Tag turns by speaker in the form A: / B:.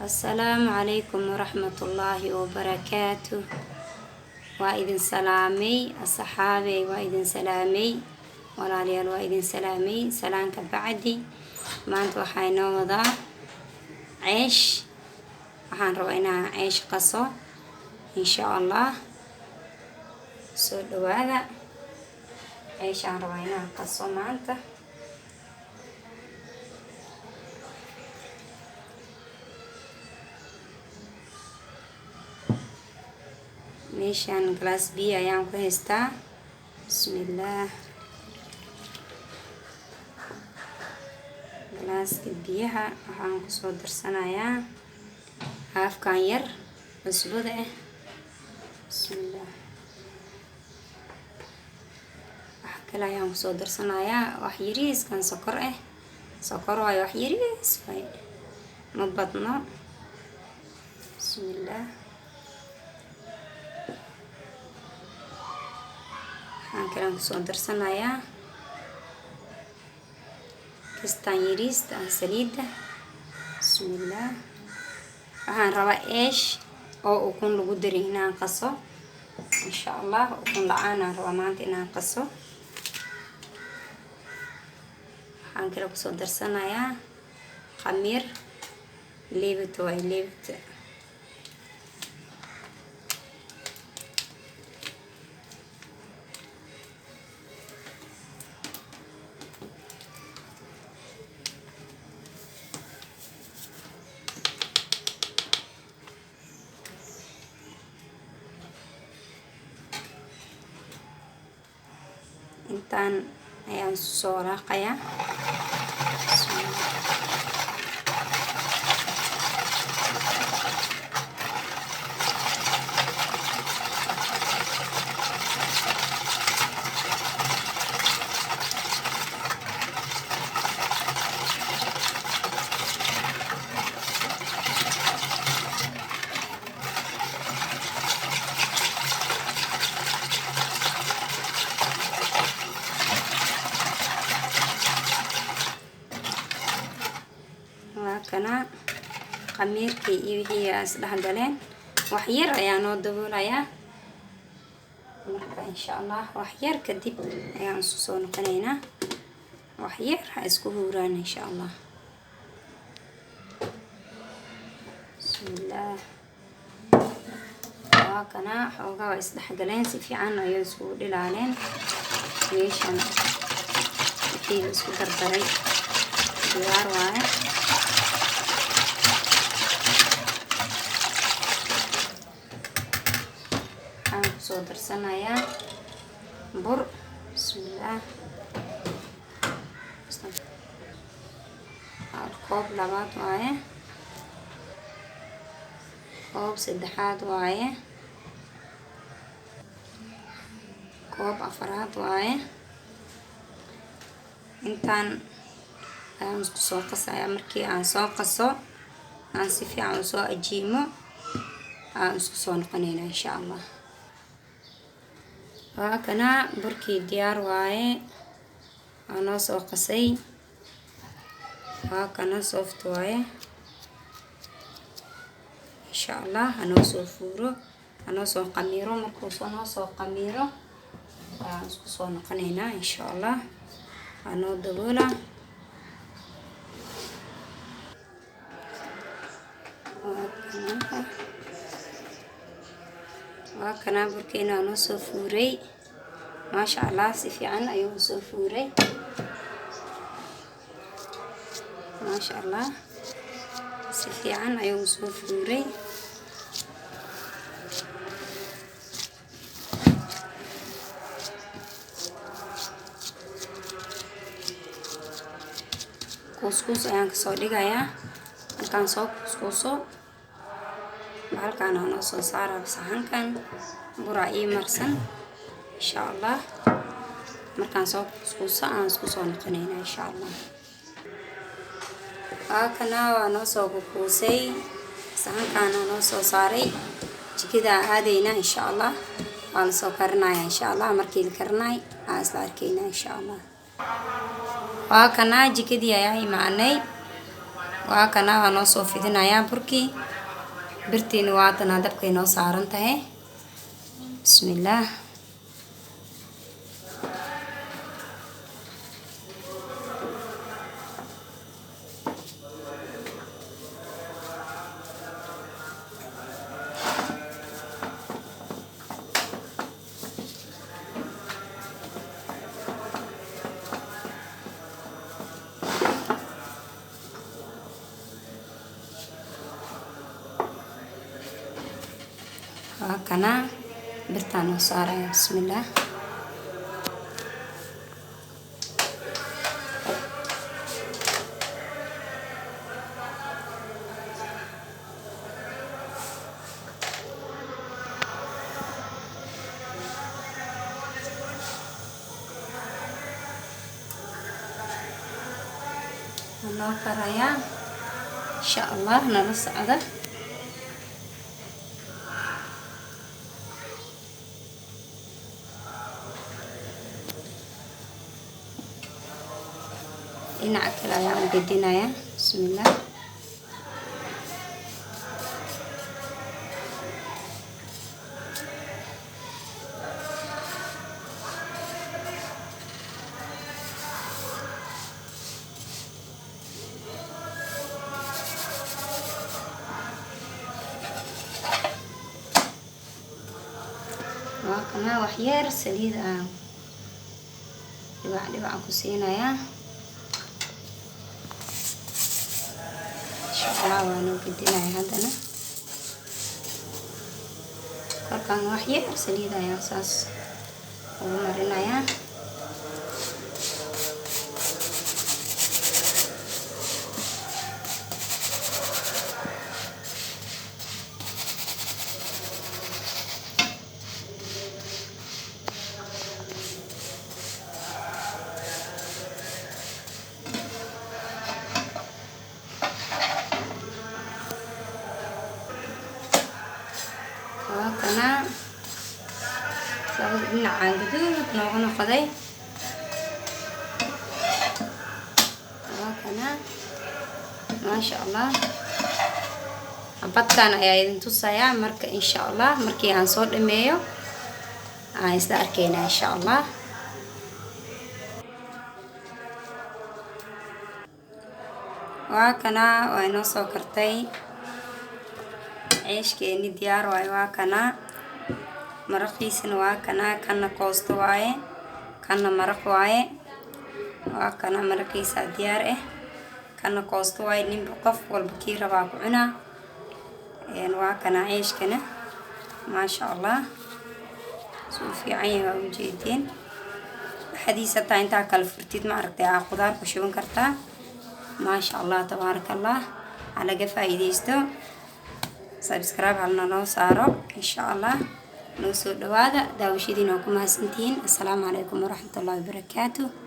A: السلام عليكم ورحمة الله وبركاته. وإذن سلامي الصحابي وإذن سلامي walaalyaal waa idin salaamay salaanka bacdi maanta waxaa inoo wadaa ceesh waxaan rabaa inaan ceesh qaso insha Allah soo dhawaada ceeshaan rabaa inaan qaso maanta meeshaan glass biyo ayaan ku haystaa bismillaah galaaska biyaha waxaan kusoo darsanayaa haafkan yar cusbada ah bismillaah wax kale ayaan kusoo darsanayaa wax yariiskan sokor ah sokor waayo wax yariis waay ma badno bismillaah waxaan kale kusoo darsanayaa kistaan yariista saliida bismillaah waxaan rabaa eesh oo ukun lagu daray inaan qaso insha Allah ukun la'aan aan rabaa maanta inaan qaso waxaan kale kusoo darsanayaa khamiir leebto ay leebta intaan ayaan soo walaaqayaa kana khamiirkii iyo wixii is dhaxgaleen wax yar ayaa noo daboolayaa marka insha Allah wax yar kadib ayaan soo noqonaynaa wax yar ha isku huuraan insha Allah bismillaah kana xoogaa is dhaxgaleen si fiican ayay isku dhilaaleen meeshan wixii isku dardaray diyaar waaye soo darsanayaa bur bismillaah koob labaad waaye koob saddexaad waaye koob afaraad waaye intaan ayaan isku soo qasayaa markii aan soo qaso aan si fiican u soo ajiimo aan isku soo noqonaynaa insha Allah waa kana burkii diyaar waaye waa noo soo qasay waa kana soft waaye insha Allah hanoo soo fuuro hanoo soo qamiiro markuu noo soo qamiiro waan isku soo noqonaynaa insha Allah hanoo daboola waa kana burkeena noo soo fuuray maasha Allah si fiican ayuu soo fuuray maasha Allah si fiican ayuu soo fuuray kuskus ayaan kasoo dhigayaa markaan soo kuskuso halkaan aan soo saaraa saxankan buraa ii marsan insha Allah markaan soo kuskuso aan isku soo noqonaynaa insha Allah kana waa noo soo kukusay saxankan aan soo saaray jikada aadayna insha Allah waan soo karinayaa insha Allah markii la karinaay aan isla arkaynaa insha Allah waa kana jikadii ayaa imaanay waa kana waa noo soo fidinayaa burkii. birtiina waatana dabkay noo saaran tahay. bismillaah. waa kana birtaan noo saaraya. bismillaah. noo karaya insha Allah. nala socda. dhinaca kale ayaan u gedinayaa. bismillaah. waa kana wax yar saliid aan dhibac ku siinayaa. waa noo gedinaya haddana. korkaan wax yar saliid ayaan saas ugu marinayaa. waa kana labada dhinacaan gaduud nooga noqday. waa kana maasha Allah. badkaan ayaa idin tusayaa marka insha Allah. markii aan soo dhameeyo aan isla arkaynaa insha Allah. waa kana waa inoo soo kartay. ceeshkeeni diyaar waaye. waa kana maraqiisana waa kana. kana koosto waaye, kana maraq waaye. waa kana maraqiisa diyaar ah. kana koosto waaye. nin qof walba kii rabaa ku cunaa. waa kana ceeshkana maasha Allah suu fiican yahay. waa ujeedeen xadiisa taa intaa kala furtid ma aragtay aa qudaar ku shuban kartaa. maasha Allah tabaarakallah. ha laga faa'iideysto. subscribe halna noo saaro insha Allah. noo soo dhawaada. daawashadiina waa ku mahadsantihiin. assalaamu calaykum waraxmatullaahi wabarakaatuh.